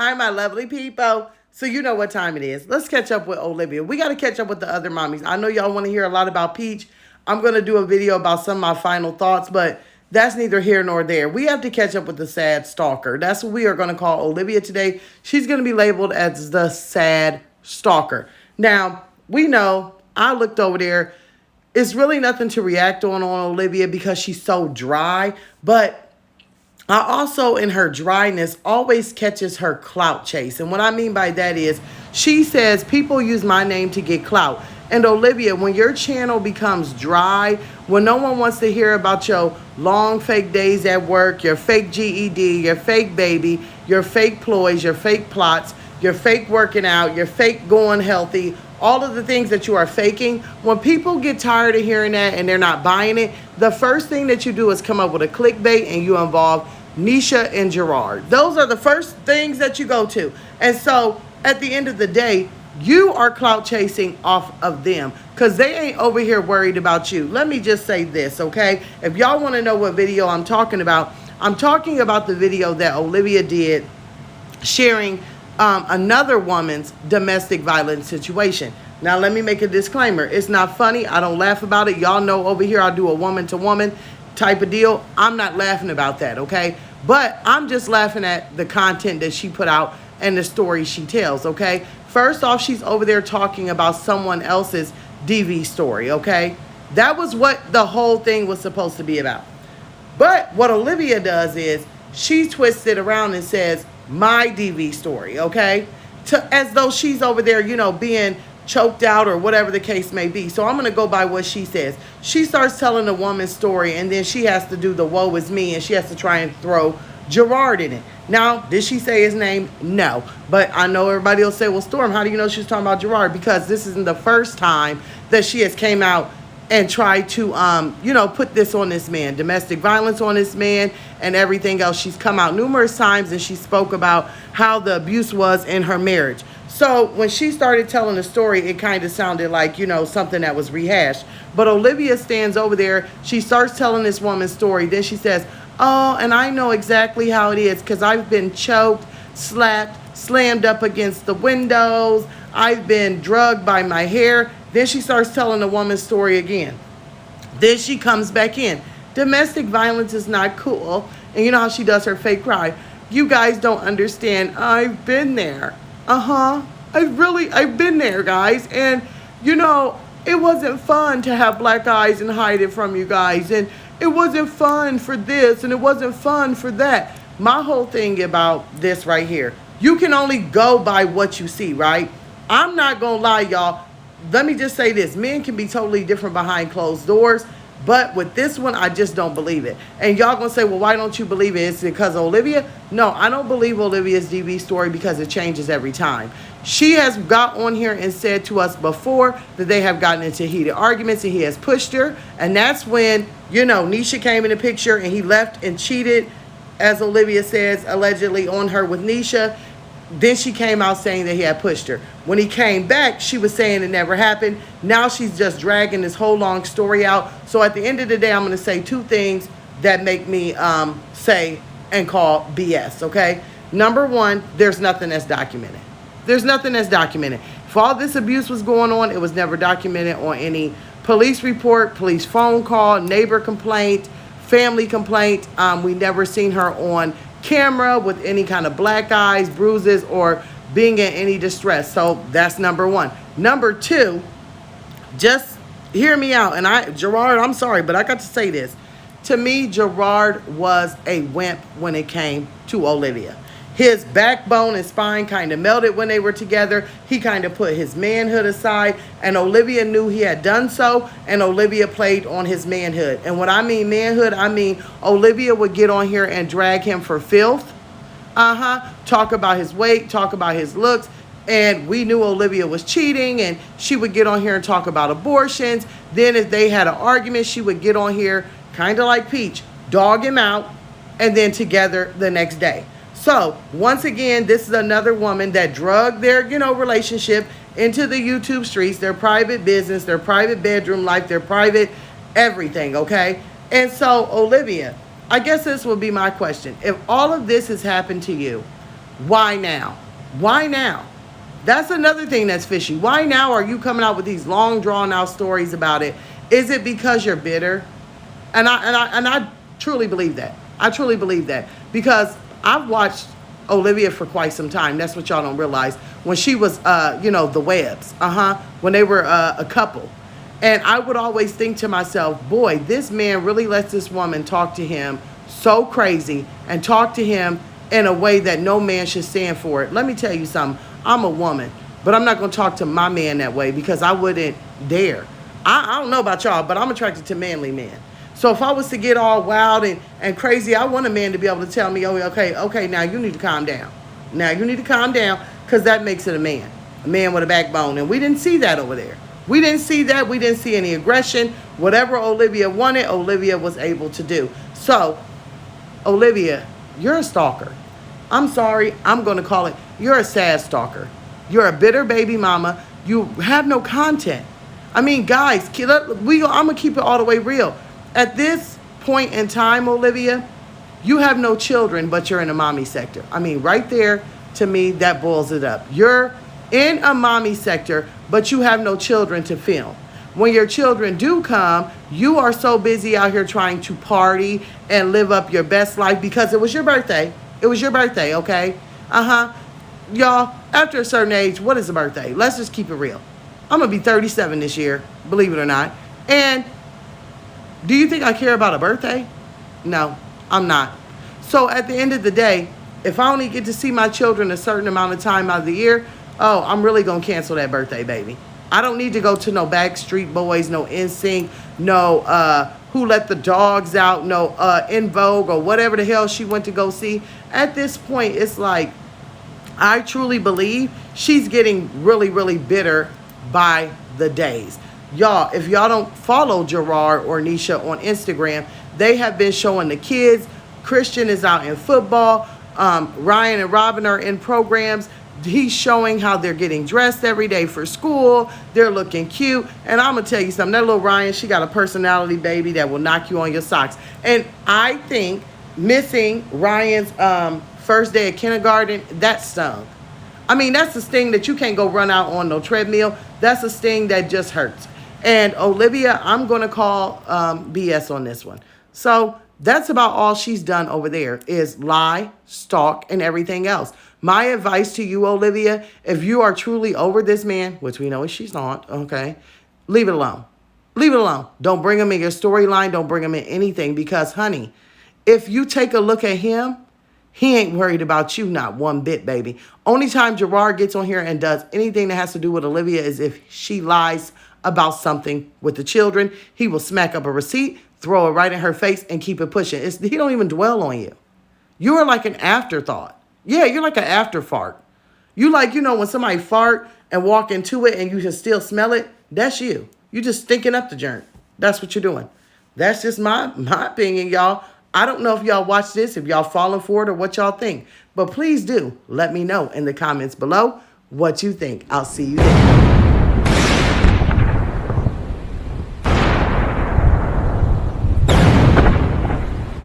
Hi, my lovely people. So you know what time it is. Let's catch up with Olivia. We got to catch up with the other mommies. I know y'all want to hear a lot about Peach. I'm going to do a video about some of my final thoughts, but that's neither here nor there. We have to catch up with the sad stalker. That's what we are going to call Olivia today. She's going to be labeled as the sad stalker. Now, we know I looked over there. It's really nothing to react on Olivia because she's so dry, but I also, in her dryness, always catches her clout chase. And what I mean by that is she says, people use my name to get clout. And Olivia, when your channel becomes dry, when no one wants to hear about your long fake days at work, your fake GED, your fake baby, your fake ploys, your fake plots, your fake working out, your fake going healthy, all of the things that you are faking, when people get tired of hearing that and they're not buying it, the first thing that you do is come up with a clickbait and you involve Nisha and Gerard. Those are the first things that you go to. And so at the end of the day, you are clout chasing off of them because they ain't over here worried about you. Let me just say this, okay? If y'all want to know what video I'm talking about the video that Olivia did sharing another woman's domestic violence situation. Now, let me make a disclaimer. It's not funny. I don't laugh about it. Y'all know over here I do a woman-to-woman type of deal. I'm not laughing about that, okay? But I'm just laughing at the content that she put out and the story she tells, okay? First off, she's over there talking about someone else's DV story, okay? That was what the whole thing was supposed to be about. But what Olivia does is she twists it around and says, my DV story, okay? As though she's over there, you know, being choked out or whatever the case may be. So I'm going to go by what she says. She starts telling the woman's story and then she has to do the woe is me and she has to try and throw Gerard in it. Now, did she say his name? No. But I know everybody will say, well, Storm, how do you know she was talking about Gerard? Because this isn't the first time that she has came out and tried to, put this on this man, domestic violence on this man and everything else. She's come out numerous times and she spoke about how the abuse was in her marriage. So when she started telling the story, it kind of sounded like, something that was rehashed. But Olivia stands over there. She starts telling this woman's story. Then she says, oh, and I know exactly how it is because I've been choked, slapped, slammed up against the windows. I've been drugged by my hair. Then she starts telling the woman's story again. Then she comes back in. Domestic violence is not cool. And you know how she does her fake cry. You guys don't understand. I've been there. I've been there, guys. And, it wasn't fun to have black eyes and hide it from you guys. And it wasn't fun for this and it wasn't fun for that. My whole thing about this right here, you can only go by what you see, right? I'm not going to lie, y'all. Let me just say this. Men can be totally different behind closed doors. But with this one, I just don't believe it. And y'all going to say, well, why don't you believe it? It's because of Olivia? No, I don't believe Olivia's DV story because it changes every time. She has got on here and said to us before that they have gotten into heated arguments and he has pushed her. And that's when, Nisha came in the picture and he left and cheated, as Olivia says, allegedly on her with Nisha. Then she came out saying that he had pushed her. When he came back, she was saying it never happened. Now she's just dragging this whole long story out. So at the end of the day, I'm going to say two things that make me say and call BS, okay? Number one, there's nothing that's documented. There's nothing that's documented. If all this abuse was going on, it was never documented on any police report, police phone call, neighbor complaint, family complaint. We never seen her on camera with any kind of black eyes, bruises, or being in any distress. So that's number one. Number two, just hear me out. And Gerard, I'm sorry, but I got to say this. To me, Gerard was a wimp when it came to Olivia. His backbone and spine kind of melted when they were together. He kind of put his manhood aside, and Olivia knew he had done so, and Olivia played on his manhood. And when I mean manhood, I mean Olivia would get on here and drag him for filth. Talk about his weight, talk about his looks, and we knew Olivia was cheating, and she would get on here and talk about abortions. Then if they had an argument, she would get on here, kind of like Peach, dog him out, and then together the next day. So, once again, this is another woman that drugged their, relationship into the YouTube streets, their private business, their private bedroom life, their private everything, okay? And so, Olivia, I guess this would be my question. If all of this has happened to you, Why now? Why now? That's another thing that's fishy. Why now are you coming out with these long drawn out stories about it? Is it because you're bitter? And I truly believe that. I truly believe that because I've watched Olivia for quite some time. That's what y'all don't realize. When she was, the Webbs, when they were a couple, and I would always think to myself, boy, this man really lets this woman talk to him so crazy and talk to him in a way that no man should stand for it. Let me tell you something. I'm a woman, but I'm not going to talk to my man that way because I wouldn't dare. I don't know about y'all, but I'm attracted to manly men. So if I was to get all wild and crazy, I want a man to be able to tell me, oh, okay, now you need to calm down. Now you need to calm down because that makes it a man with a backbone. And we didn't see that over there. We didn't see that. We didn't see any aggression. Whatever Olivia wanted, Olivia was able to do. So, Olivia, you're a stalker. I'm sorry. I'm going to call it. You're a sad stalker. You're a bitter baby mama. You have no content. I mean, guys, I'm going to keep it all the way real. At this point in time, Olivia, you have no children, but you're in a mommy sector. I mean, right there, to me, that boils it up. You're in a mommy sector, but you have no children to film. When your children do come, you are so busy out here trying to party and live up your best life because it was your birthday. It was your birthday, okay? Y'all, after a certain age, what is a birthday? Let's just keep it real. I'm going to be 37 this year, believe it or not. And do you think I care about a birthday? No, I'm not. So at the end of the day, if I only get to see my children a certain amount of time out of the year, oh, I'm really going to cancel that birthday, baby. I don't need to go to no Backstreet Boys, no NSYNC, no Who Let the Dogs Out, no In Vogue or whatever the hell she went to go see. At this point, it's like, I truly believe she's getting really, really bitter by the days. Y'all, if y'all don't follow Gerard or Nisha on Instagram, they have been showing the kids. Christian is out in football. Ryan and Robin are in programs. He's showing how they're getting dressed every day for school. They're looking cute. And I'm going to tell you something. That little Ryan, she got a personality, baby, that will knock you on your socks. And I think missing Ryan's first day of kindergarten, that stung. I mean, that's a sting that you can't go run out on no treadmill. That's a sting that just hurts. And Olivia, I'm going to call BS on this one. So that's about all she's done over there is lie, stalk, and everything else. My advice to you, Olivia, if you are truly over this man, which we know she's not, okay, leave it alone. Leave it alone. Don't bring him in your storyline. Don't bring him in anything because, honey, if you take a look at him, he ain't worried about you, not one bit, baby. Only time Gerard gets on here and does anything that has to do with Olivia is if she lies about something with the children. He will smack up a receipt, throw it right in her face, and keep it pushing. He don't even dwell on you. You are like an afterthought. Yeah, you're like an after fart. You like, when somebody fart and walk into it and you can still smell it, that's you. You just stinking up the joint. That's what you're doing. That's just my opinion, y'all. I don't know if y'all watch this, if y'all falling for it or what y'all think. But please do let me know in the comments below what you think. I'll see you there.